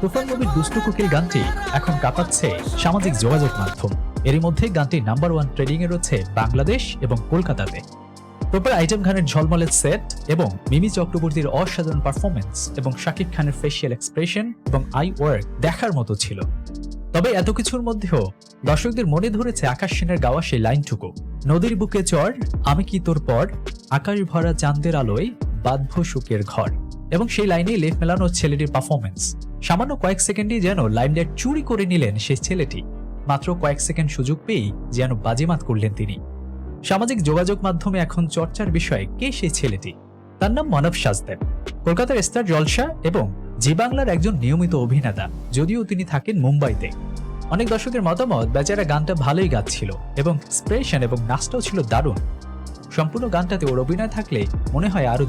তুফান মুভির দুষ্টু কোকিল গানটি এখন কাঁপাচ্ছে সামাজিক যোগাযোগ মাধ্যম। এরই মধ্যে গানটি নাম্বার 1 ট্রেডিং এ রয়েছে বাংলাদেশ এবং কলকাতাতে। প্রপার আইটেম গানের ঝলমলে সেট এবং মিমি চক্রবর্তীর অসাধারণ পারফরমেন্স এবং শাকিব খানের ফেসিয়াল এক্সপ্রেশন এবং আই ওয়ার্ক দেখার মতো ছিল। তবে এত কিছুর মধ্যেও দর্শকদের মনে ধরেছে আকাশ সেনের গাওয়া সেই লাইনটুকু, নদীর বুকে চর আমি কি তোর পর, আকাশ ভরা চাঁদের আলোয় বাঁধব সুখের ঘর। এবং সেই লাইনেই লেফ মেলানো ছেলেটির পারফরমেন্স। সামান্য কয়েক সেকেন্ডই যেন লাইমলাইট চুরি করে নিলেন সেই ছেলেটি। মাত্র কয়েক সেকেন্ড সুযোগ পেয়েই যেন বাজিমাত করলেন তিনি। সামাজিক যোগাযোগ মাধ্যমে এখন চর্চার বিষয় কে সেই ছেলেটি। তার নাম মানব সাজদেব, কলকাতার স্টার জলসা এবং জি বাংলার একজন নিয়মিত অভিনেতা, যদিও তিনি থাকেন মুম্বাইতে। অনেক দর্শকের মতামত, বেচারা গানটা ভালোই গাচ্ছিল এবং এক্সপ্রেশন এবং নাচটাও ছিল দারুণ। সম্পূর্ণ গানটাতে ওর অভিনয় থাকলে মনে হয় আরো